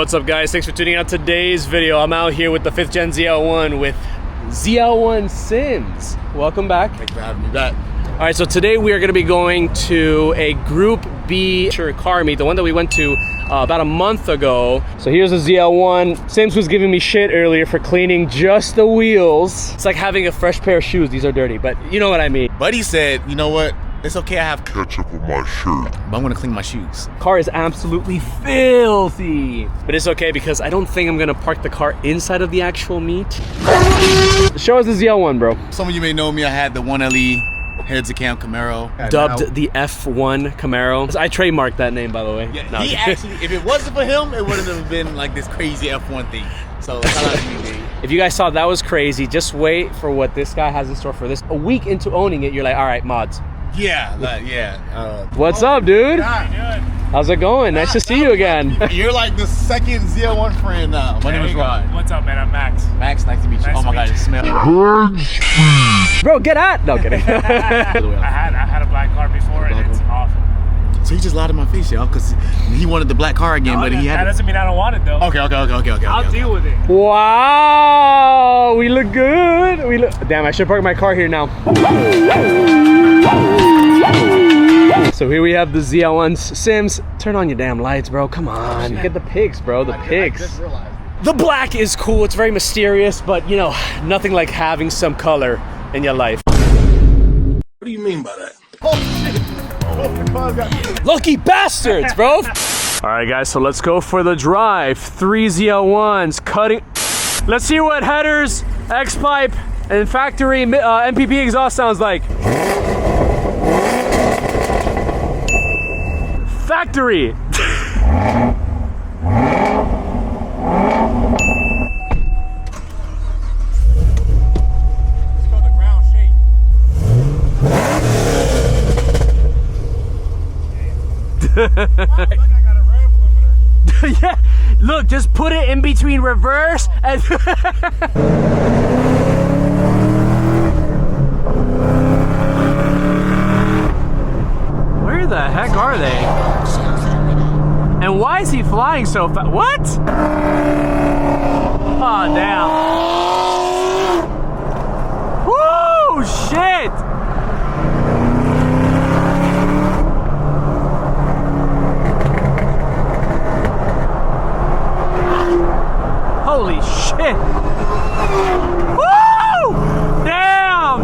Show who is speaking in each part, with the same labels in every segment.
Speaker 1: What's up, guys? Thanks for tuning out today's video. I'm out here with the 5th gen ZL1 with ZL1 Sims. Welcome back.
Speaker 2: Thanks for having me back.
Speaker 1: All right, so today we are going to be going to a Group B car meet, the one that we went to about a month ago. So here's a ZL1. Sims was giving me shit earlier for cleaning just the wheels. It's like having a fresh pair of shoes. These are dirty, but you know what I mean.
Speaker 2: Buddy said, you know what? It's okay, I have ketchup on my shirt, but I'm gonna clean my shoes.
Speaker 1: Car is absolutely filthy, but it's okay because I don't think I'm gonna park the car inside of the actual meet. Show us the ZL1, bro.
Speaker 2: Some of you may know me. I had the 1LE heads account Camaro,
Speaker 1: dubbed the F1 Camaro. I trademarked that name, by the way.
Speaker 2: Yeah,
Speaker 1: no,
Speaker 2: he actually, if it wasn't for him, it wouldn't have been like this crazy F1 thing. So shout out to you, dude.
Speaker 1: If you guys thought that was crazy, just wait for what this guy has in store for this. A week into owning it, you're like, all right, mods.
Speaker 2: Yeah, yeah.
Speaker 1: What's up, dude?
Speaker 2: How you doing?
Speaker 1: How's it going? Nice to see you again.
Speaker 2: You're like the second ZL1 friend now. My name is Rod.
Speaker 3: What's up, man? I'm Max.
Speaker 2: Max, nice to meet you.
Speaker 3: Nice
Speaker 2: oh my God, it smells.
Speaker 1: Bro, get out! No, kidding.
Speaker 3: I had a black car before, and it's awful.
Speaker 2: So he just lied in my face, y'all, because he wanted the black car again, but he had.
Speaker 3: That doesn't mean I don't want it, though.
Speaker 2: Okay.
Speaker 3: I'll deal with it.
Speaker 1: Wow, we look good. Damn, I should park my car here now. So here we have the ZL1s. Sims, turn on your damn lights, bro. Come on, get the pics, bro. The pics. The black is cool. It's very mysterious, but you know, nothing like having some color in your life.
Speaker 2: What do you mean by that?
Speaker 1: Lucky bastards, bro. All right, guys, so let's go for the drive. 3 ZL1s cutting. Let's see what headers, X-pipe, and factory MPP exhaust sounds like. Factory. Yeah, look, just put it in between reverse and where the heck are they? And why is he flying so fast? What? Oh, damn. Woo, shit. Holy shit! Woo! Damn!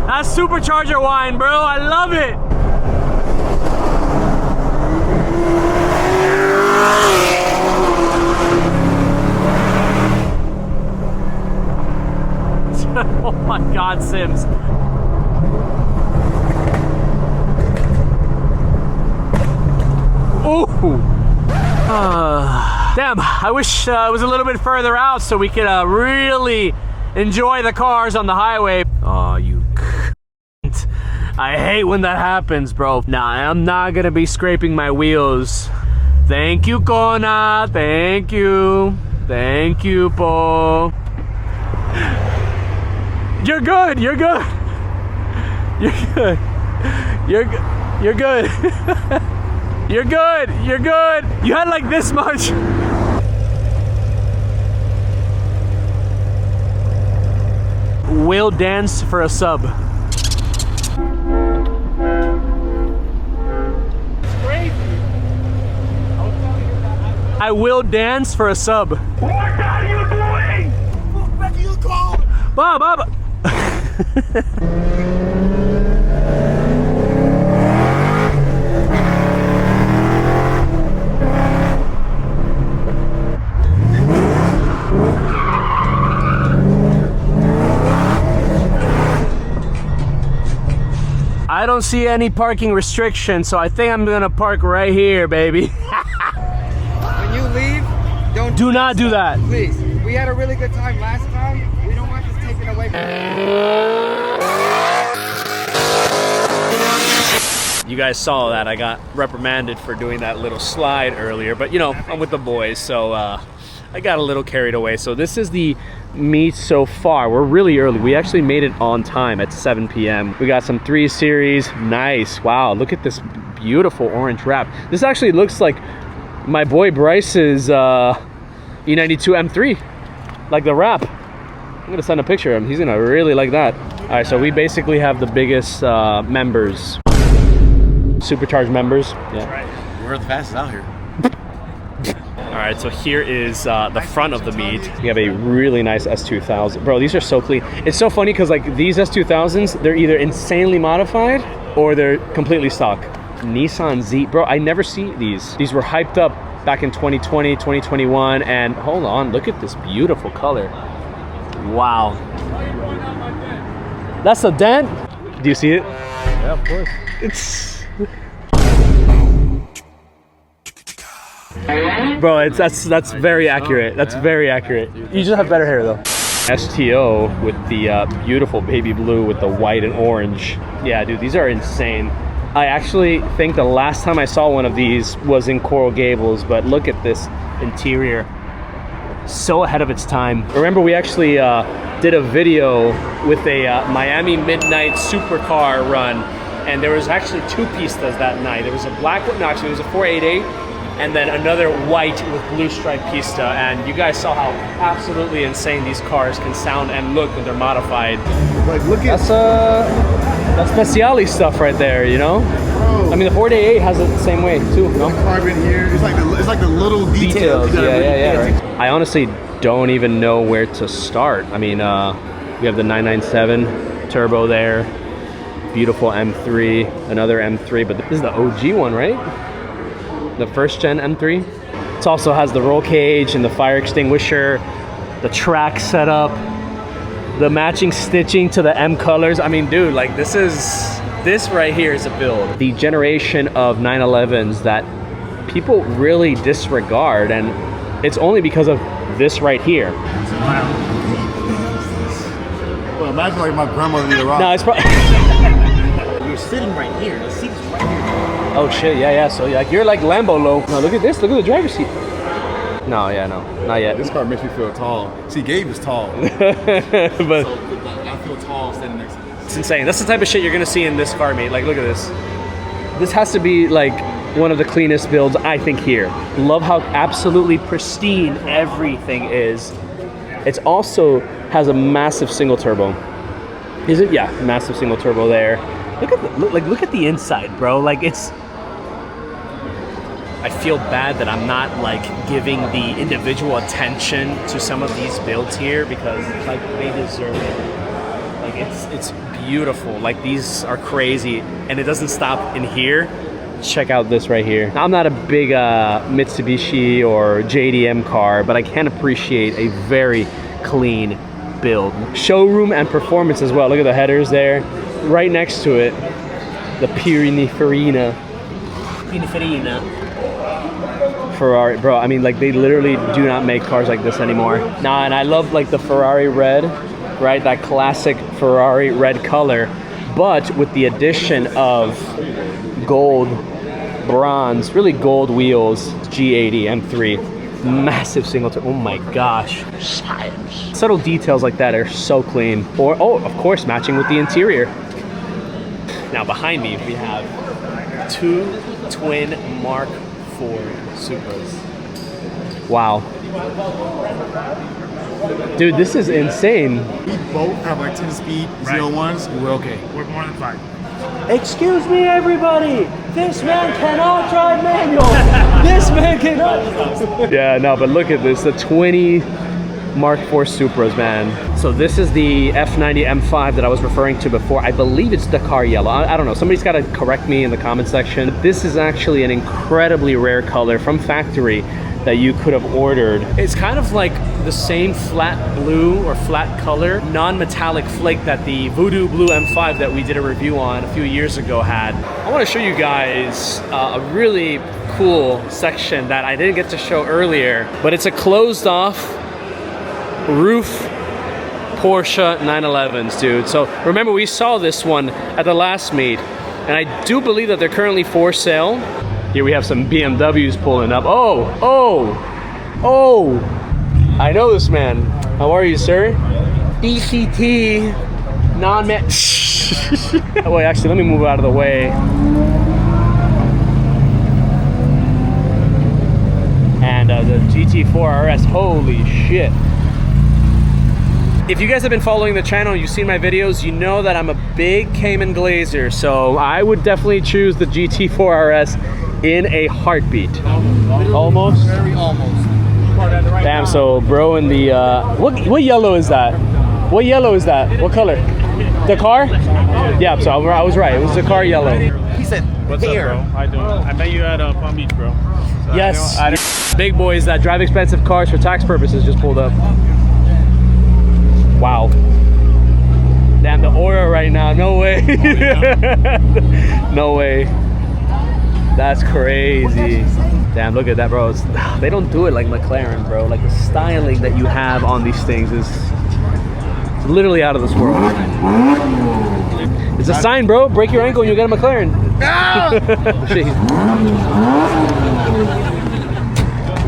Speaker 1: That's supercharger wine, bro. I love it. Oh my God, Sims. Ooh. Damn, I wish it was a little bit further out so we could really enjoy the cars on the highway. Oh, you cunt. I hate when that happens, bro. Nah, I'm not gonna be scraping my wheels. Thank you, Kona. Thank you. Thank you, Po. You're good. You're good. You're good. You're good. You're good. You're good. You're good. You had like this much. Will dance for a sub. I will dance for a sub.
Speaker 3: What are you doing?
Speaker 2: What the heck are you called?
Speaker 1: Bob. I don't see any parking restrictions, so I think I'm gonna park right here, baby.
Speaker 4: When you leave,
Speaker 1: do not do that.
Speaker 4: Please. We had a really good time last time. We don't want this taken away from
Speaker 1: you. You guys saw that I got reprimanded for doing that little slide earlier, but you know, I'm with the boys, so I got a little carried away. So this is the meet so far. We're really early. We actually made it on time at 7 p.m. We got some 3 Series. Nice. Wow, look at this beautiful orange wrap. This actually looks like my boy Bryce's E92 M3, like the wrap. I'm gonna send a picture of him. He's gonna really like that. All right, so we basically have the biggest members, supercharged members. Yeah.
Speaker 3: Right.
Speaker 2: We're the fastest out here.
Speaker 1: All right, so here is the front of the meet. We have a really nice S2000. Bro, these are so clean. It's so funny because like these S2000s, they're either insanely modified or they're completely stock. Nissan Z, bro, I never see these. These were hyped up back in 2020, 2021, and hold on, look at this beautiful color. Wow. That's a dent. Do you see it?
Speaker 2: Yeah, of course.
Speaker 1: It's... Bro, that's very accurate. That's very accurate. You just have better hair though. STO with the beautiful baby blue with the white and orange. Yeah, dude, these are insane. I actually think the last time I saw one of these was in Coral Gables, but look at this interior. So ahead of its time. Remember, we actually did a video with a Miami midnight supercar run, and there was actually two pistas that night. There was a black one, no, actually it was a 488, and then another white with blue stripe pista. And you guys saw how absolutely insane these cars can sound and look when they're modified.
Speaker 2: Like, look at
Speaker 1: That's Speciale stuff right there, you know?
Speaker 2: bro.
Speaker 1: I mean, the 488 has it the same way too, no?
Speaker 2: The carbon here. It's like the little details.
Speaker 1: Yeah, right. I honestly don't even know where to start. I mean, we have the 997 turbo there, beautiful M3, another M3, but this is the OG one, right? The first gen M3. It also has the roll cage and the fire extinguisher, the track setup, the matching stitching to the M colors. I mean, dude, like this right here is a build. The generation of 911s that people really disregard, and it's only because of this right here.
Speaker 2: Well, imagine like my grandmother in the rock.
Speaker 1: No, it's probably...
Speaker 2: You're sitting right here. The seat's right here.
Speaker 1: Oh shit, yeah. So like you're like Lambo low. No, look at this. Look at the driver's seat. No, not yet.
Speaker 2: This car makes me feel tall. See, Gabe is tall.
Speaker 1: But
Speaker 2: So I feel tall standing next to this.
Speaker 1: it's insane. That's the type of shit you're gonna see in this car meet. Like, look at this. This has to be like one of the cleanest builds, I think, here. Love how absolutely pristine everything is. It also has a massive single turbo. Is it? Yeah, massive single turbo there. Look at the inside, bro. Like it's. I feel bad that I'm not like giving the individual attention to some of these builds here because like they deserve it. Like it's beautiful. Like these are crazy, and it doesn't stop in here. Check out this right here. I'm not a big Mitsubishi or JDM car, but I can appreciate a very clean build. Showroom and performance as well. Look at the headers there. Right next to it, the Pininfarina Ferrari. Bro, I mean, like they literally do not make cars like this anymore. Nah, and I love like the Ferrari red, right? That classic Ferrari red color, but with the addition of gold, bronze, really gold wheels. G80 M3, massive single turbo. Oh my gosh. Science. Subtle details like that are so clean. Or, oh, of course, matching with the interior. Now behind me, we have two twin Mark IV Supras. Wow. Dude, this is insane.
Speaker 2: We both have like 10-speed ZL1s, and we're okay.
Speaker 3: We're more than fine.
Speaker 1: Excuse me, everybody. This man cannot drive manual. This man cannot. Yeah, no, but look at this. The 20 Mark IV Supras, man. So this is the F90 M5 that I was referring to before. I believe it's Dakar yellow. I don't know. Somebody's got to correct me in the comment section. This is actually an incredibly rare color from factory that you could have ordered. It's kind of like the same flat blue or flat color, non-metallic flake that the Voodoo Blue M5 that we did a review on a few years ago had. I want to show you guys a really cool section that I didn't get to show earlier, but it's a closed off roof Porsche 911s, dude. So remember, we saw this one at the last meet, and I do believe that they're currently for sale. Here we have some BMWs pulling up. Oh! I know this man. How are you, sir? DCT, non-met. Oh, wait, actually, let me move out of the way. man, the GT4 RS, holy shit. If you guys have been following the channel, you've seen my videos, you know that I'm a big Cayman glazer, so I would definitely choose the GT4 RS in a heartbeat. Almost?
Speaker 2: Very almost.
Speaker 1: Damn, so bro in the, what yellow is that? What yellow is that? What color? The car? Yeah, so I was right, it was the car yellow.
Speaker 2: He said,
Speaker 3: What's up, bro? How you doing? I met you at Palm Beach, bro. So
Speaker 1: Yes, big boys that drive expensive cars for tax purposes just pulled up. Wow. Damn, the aura right now, no way. No way. That's crazy. Damn, look at that, bro. They don't do it like McLaren, bro. Like the styling that you have on these things is literally out of this world. It's a sign, bro. Break your ankle and you'll get a McLaren.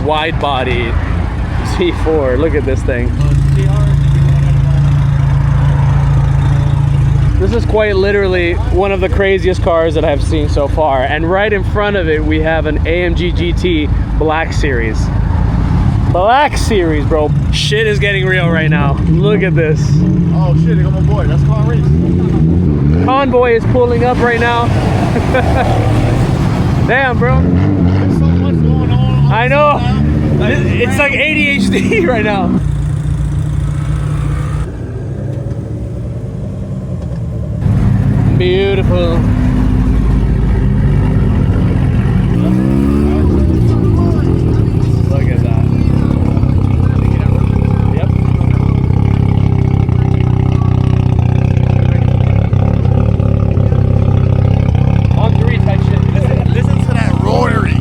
Speaker 1: Wide body C4. Look at this thing. This is quite literally one of the craziest cars that I've seen so far. And right in front of it, we have an AMG GT Black Series. Black Series, bro. Shit is getting real right now. Look at this.
Speaker 2: oh shit, they got my boy. That's car race.
Speaker 1: Convoy is pulling up right now. Damn, bro.
Speaker 2: There's so much going on.
Speaker 1: I know. It's like ADHD right now. Beautiful. Look at that. Yep. On 3 type shit.
Speaker 2: Listen to that rotary.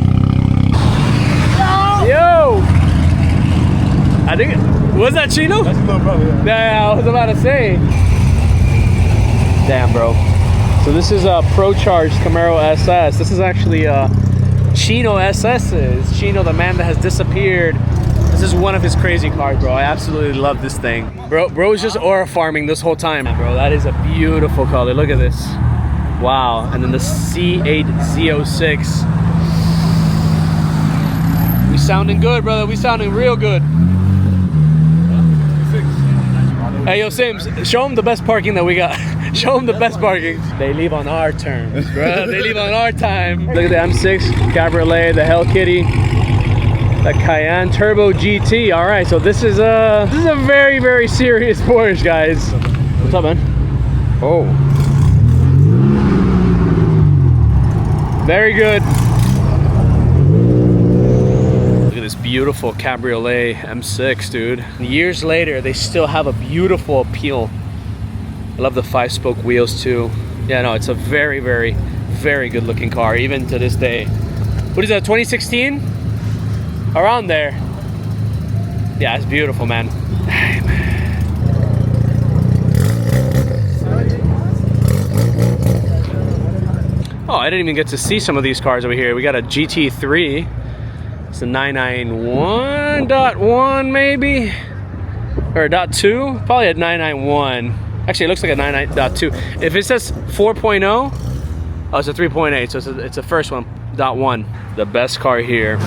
Speaker 1: Yo! I think was that Chino?
Speaker 2: That's your little brother.
Speaker 1: Yeah, I was about to say. Damn, bro. So this is a Pro-Charged Camaro SS. This is actually Chino SS's. Chino, the man that has disappeared. This is one of his crazy cars, bro. I absolutely love this thing. Bro is just aura farming this whole time. Bro, that is a beautiful color. Look at this. Wow. And then the C8 Z06. We sounding good, brother. We sounding real good. Hey, yo, Sims, show them the best parking that we got. Show them the best parking. They leave on our terms, bro. They leave on our time. Look at the M6 Cabriolet, the Hell Kitty, the Cayenne Turbo GT. All right, so this is a very, very serious Porsche, guys. What's up, man? Oh, very good. Look at this beautiful Cabriolet M6, dude. Years later, they still have a beautiful appeal. I love the 5-spoke wheels too. Yeah, no, it's a very, very, very good looking car, even to this day. What is that, 2016? Around there. Yeah, it's beautiful, man. Hey, man. Oh, I didn't even get to see some of these cars over here. We got a GT3. It's a 991.1 maybe? Or .2? Probably a 991. Actually, it looks like a 99.2. If it says 4.0, oh, it's a 3.8, so it's a first one, .1. The best car here.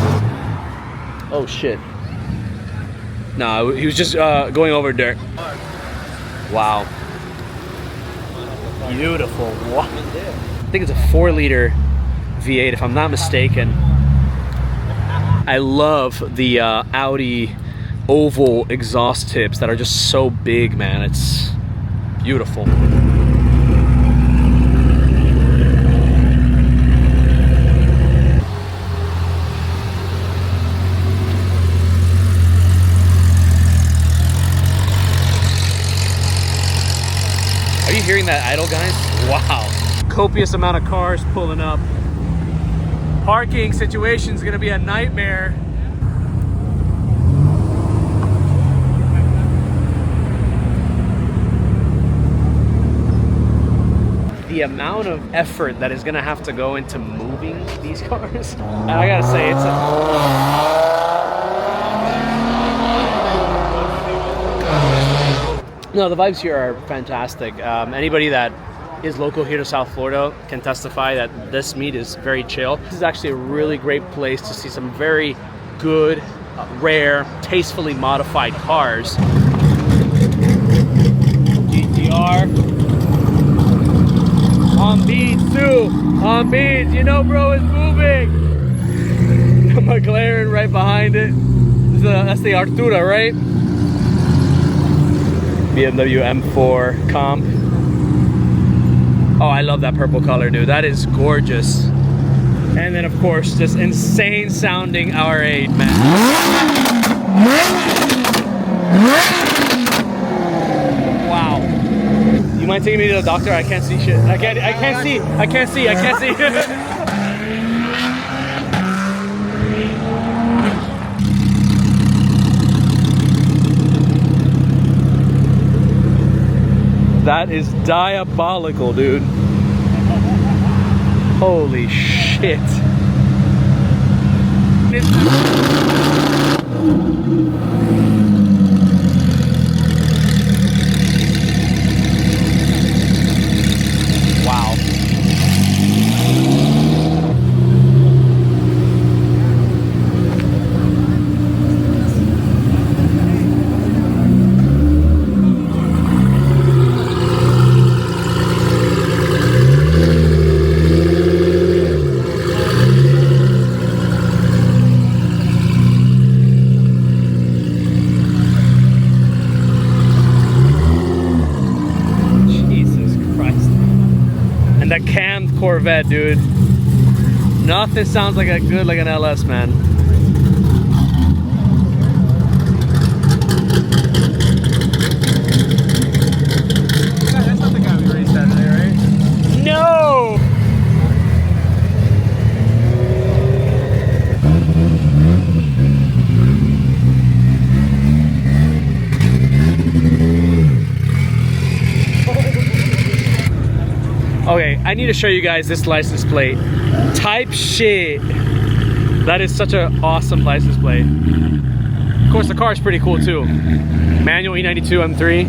Speaker 1: Oh, shit. No, he was just going over dirt. Wow. Beautiful. Wow. I think it's a 4-liter V8, if I'm not mistaken. I love the Audi oval exhaust tips that are just so big, man. It's beautiful. Are you hearing that idle, guys? Wow. Copious amount of cars pulling up. Parking situation is gonna be a nightmare. The amount of effort that is gonna have to go into moving these cars, I gotta say, it's no, the vibes here are fantastic. Anybody that is local here to South Florida can testify that this meet is very chill. This is actually a really great place to see some very good rare, tastefully modified cars. GTR. On beats too. On beats. You know, bro, it's moving. McLaren right behind it. That's the Artura, right? BMW M4 Comp. Oh, I love that purple color, dude. That is gorgeous. And then, of course, just insane sounding R8, man. Wow. You mind taking me to the doctor? I can't see shit. I can't see. That is diabolical, dude. Holy shit. Wow. That cammed Corvette, dude. Nothing sounds like like an LS, man.
Speaker 4: That's not the guy we raced that day, right?
Speaker 1: No! Okay, I need to show you guys this license plate. Type shit. That is such an awesome license plate. Of course, the car is pretty cool too. Manual E92 M3.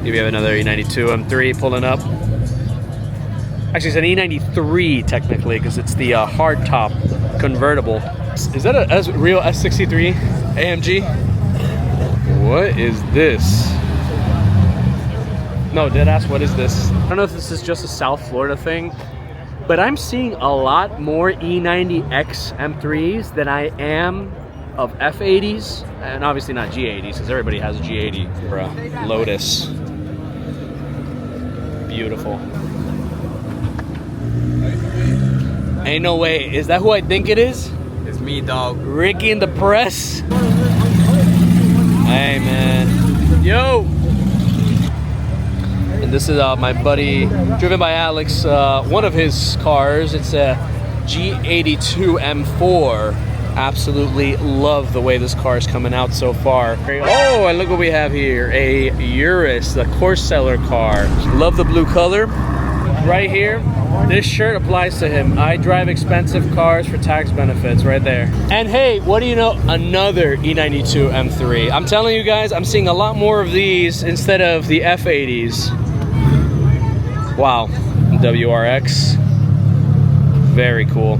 Speaker 1: Here we have another E92 M3 pulling up. Actually, it's an E93 technically because it's the hard top convertible. Is that a real S63 AMG? What is this? No, deadass, what is this? I don't know if this is just a South Florida thing, but I'm seeing a lot more E90X M3s than I am of F80s, and obviously not G80s, because everybody has a G80. Lotus. Beautiful. Ain't no way. Is that who I think it is?
Speaker 2: It's me, dog.
Speaker 1: Ricky in the press. Hey, man. Yo! And this is my buddy, driven by Alex, one of his cars. It's a G82 M4. Absolutely love the way this car is coming out so far. Oh, and look what we have here, a Urus, the course seller car. Love the blue color. Right here, this shirt applies to him. I drive expensive cars for tax benefits, right there. And hey, what do you know? Another E92 M3. I'm telling you guys, I'm seeing a lot more of these instead of the F80s. Wow, WRX, very cool.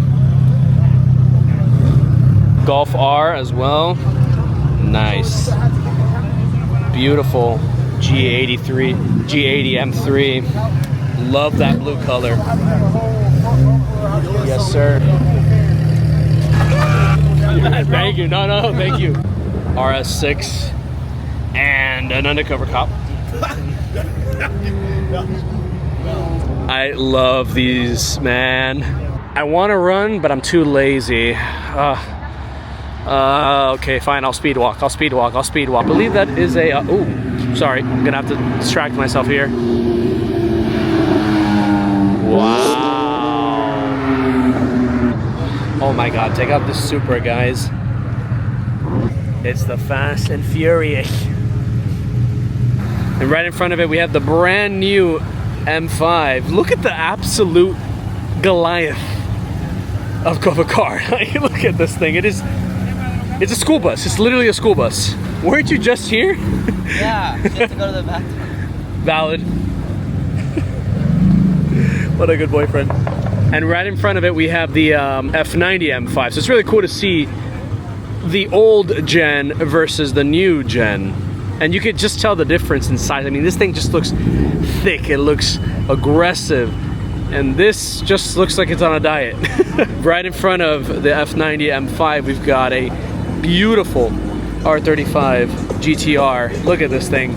Speaker 1: Golf R as well, nice. Beautiful G80 M3. Love that blue color. Yes, sir. Thank you. No, thank you. RS6 and an undercover cop. I love these, man. I want to run, but I'm too lazy. Okay, fine. I'll speed walk. I believe that is a. Oh, sorry. I'm gonna have to distract myself here. Wow. Oh my God! Take out the Supra, guys. It's the Fast and Furious. And right in front of it, we have the brand new M5. Look at the absolute Goliath of a car. Look at this thing. It's a school bus. It's literally a school bus. Weren't you just here?
Speaker 5: Yeah, she had to go to the bathroom.
Speaker 1: Valid. What a good boyfriend. And right in front of it, we have the F90 M5. So it's really cool to see the old gen versus the new gen. And you could just tell the difference in size. I mean, this thing just looks thick. It looks aggressive. And this just looks like it's on a diet. Right in front of the F90 M5, we've got a beautiful R35 GTR. Look at this thing.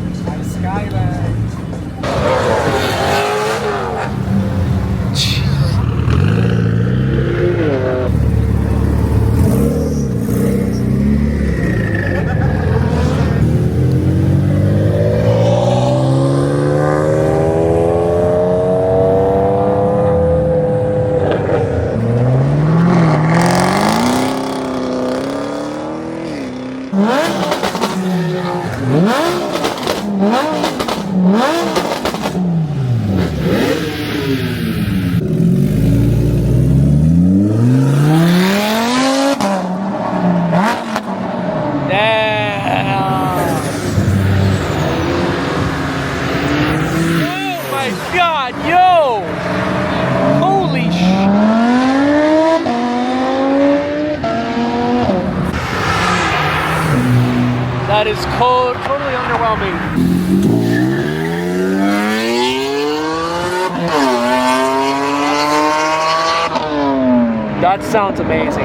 Speaker 1: That is totally underwhelming. That sounds amazing.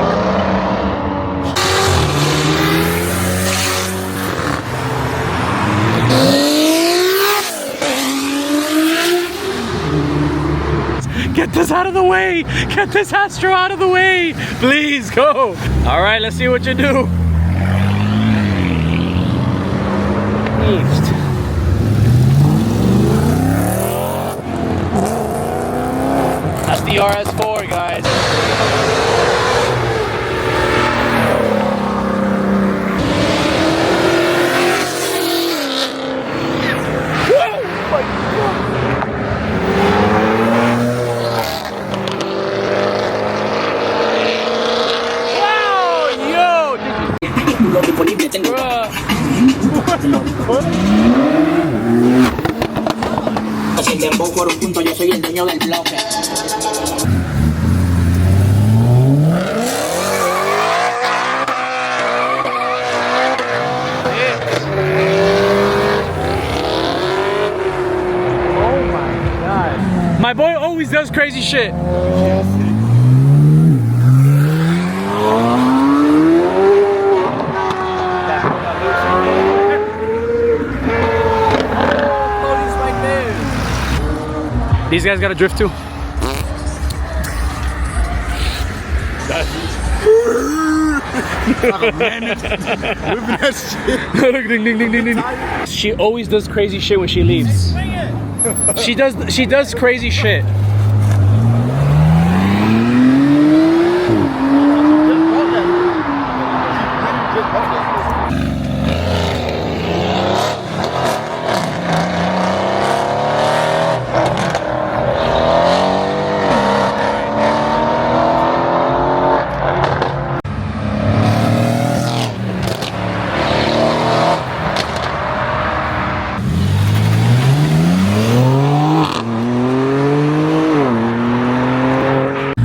Speaker 1: Get this out of the way! Get this Astro out of the way! Please go! All right, let's see what you do. That's the RS4, guys.
Speaker 6: Por un punto, yo soy el dueño del bloque.
Speaker 1: Oh my God. My boy always does crazy shit. These guys got to drift too. Ding, ding, ding, ding, ding. She always does crazy shit when she leaves. She does crazy shit.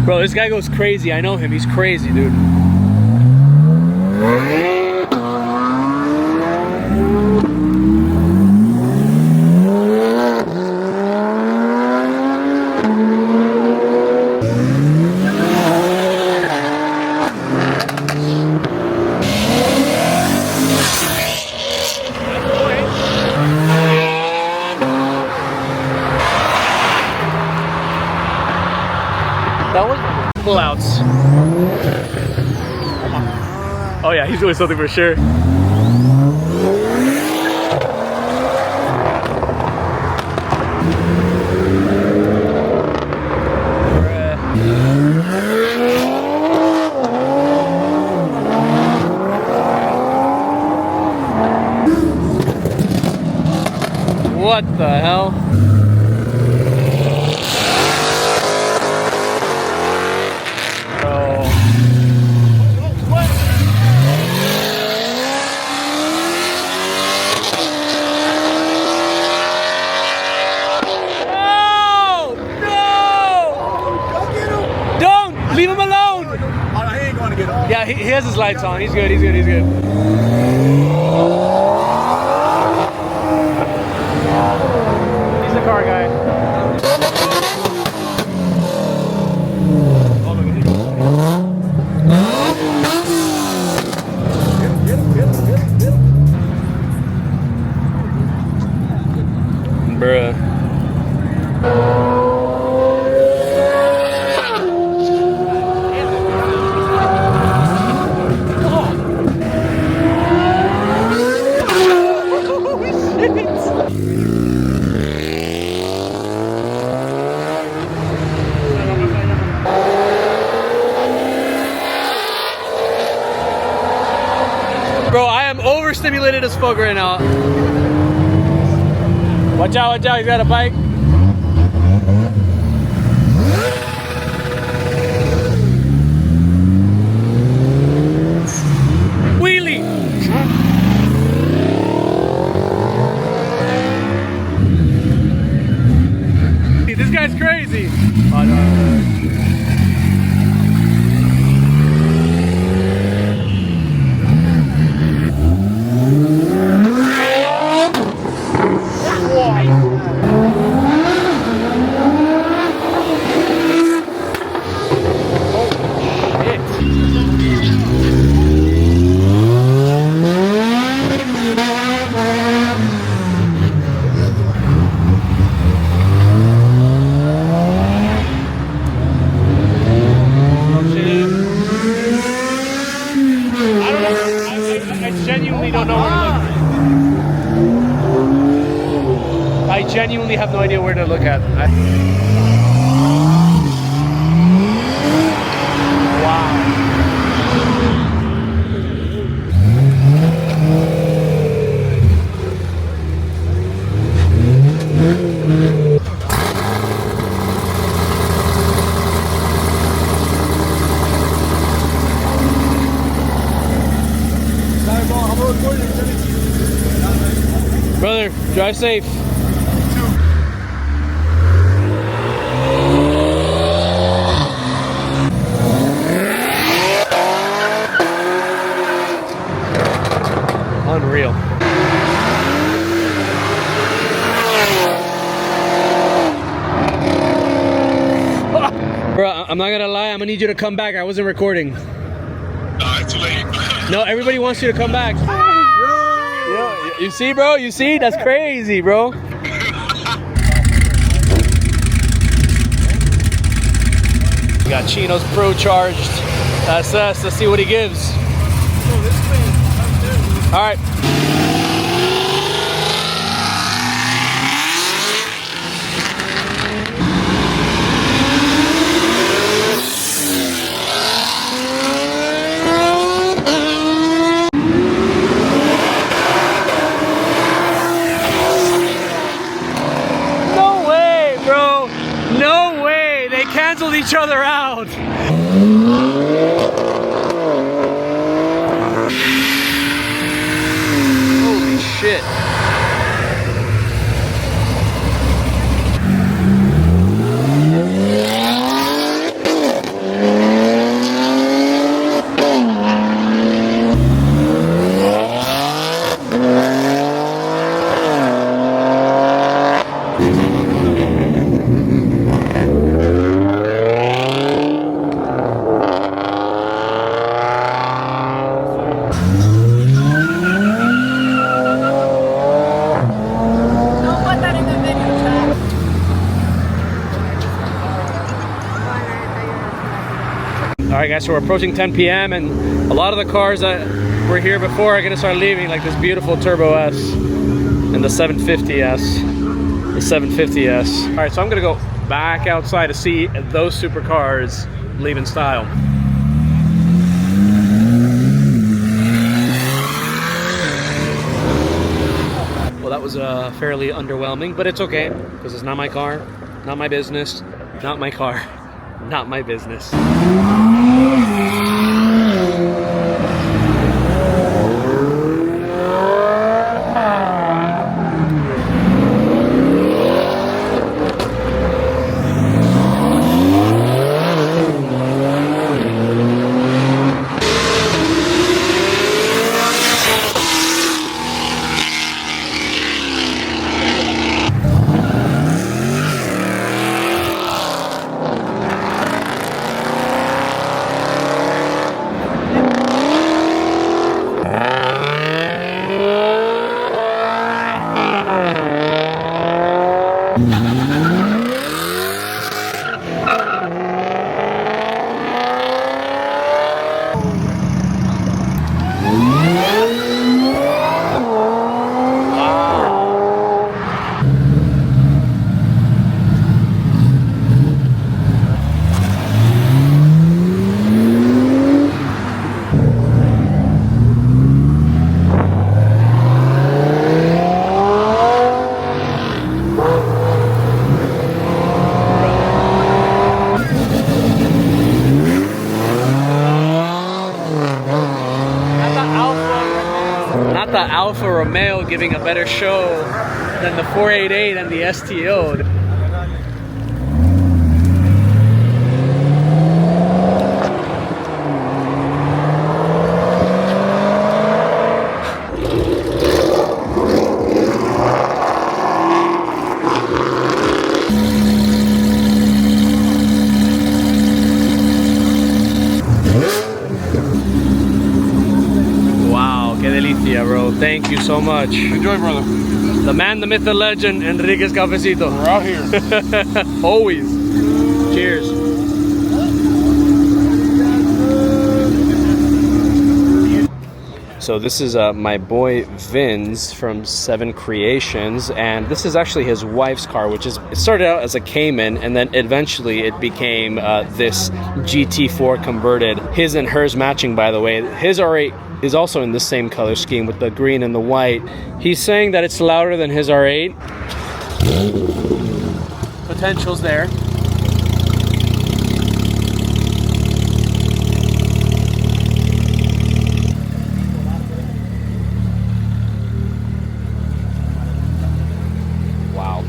Speaker 1: Bro, this guy goes crazy. I know him. He's crazy, dude. That was pullouts. Oh yeah, he's doing something for sure. What the hell? he has his lights on. He's good. He's good. He's good. He's the car guy. Bruh. Bro, I am overstimulated as fuck right now. Watch out, he's got a bike. Wheelie! This guy's crazy. Oh, no. I genuinely have no idea where to look at. Brother, drive safe. Unreal. Bro, I'm not gonna lie, I'm gonna need you to come back. I wasn't recording.
Speaker 7: Too late.
Speaker 1: No, everybody wants you to come back. You see, bro? You see? That's crazy, bro. We got Chino's Pro charged. That's us. Let's see what he gives. All right. No way, bro. No way. They canceled each other out. Holy shit. Alright guys, so we're approaching 10 p.m. and a lot of the cars that were here before are going to start leaving, like this beautiful Turbo S and the 750S. The 750S. Alright, so I'm going to go back outside to see those supercars leave in style. Well, that was fairly underwhelming, but it's okay, because it's not my car, not my business, not my car, not my business. Not the Alfa Romeo giving a better show than the 488 and the STO. Yeah, bro. Thank you so much.
Speaker 7: Enjoy, brother.
Speaker 1: The man, the myth, the legend, Enrique's Cafecito.
Speaker 7: We're out here.
Speaker 1: Always. Cheers. So this is my boy Vince from 7 Creations, and this is actually his wife's car, which is, it started out as a Cayman, and then eventually it became this GT4 converted. His and hers matching, by the way. His R8 is also in the same color scheme with the green and the white. He's saying that it's louder than his R8. Potential's there. Wow.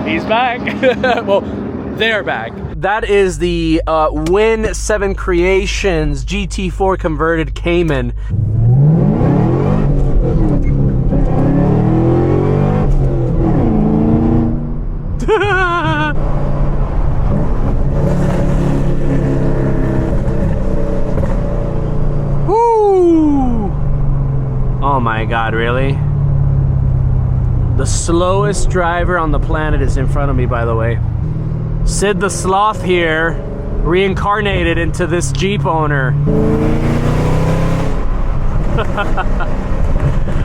Speaker 1: He's back. Well, they're back. That is the Win 7 Creations GT4 converted Cayman. Woo! Oh my God, really? The slowest driver on the planet is in front of me, by the way. Sid the Sloth here, reincarnated into this Jeep owner.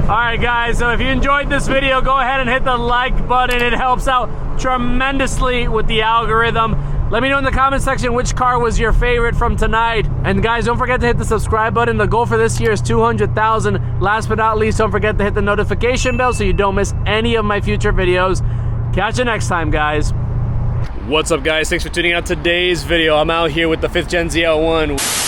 Speaker 1: Alright guys, so if you enjoyed this video, go ahead and hit the like button. It helps out tremendously with the algorithm. Let me know in the comment section which car was your favorite from tonight. And guys, don't forget to hit the subscribe button. The goal for this year is 200,000. Last but not least, don't forget to hit the notification bell so you don't miss any of my future videos. Catch you next time, guys. What's up, guys? Thanks for tuning out today's video. I'm out here with the 5th Gen ZL1.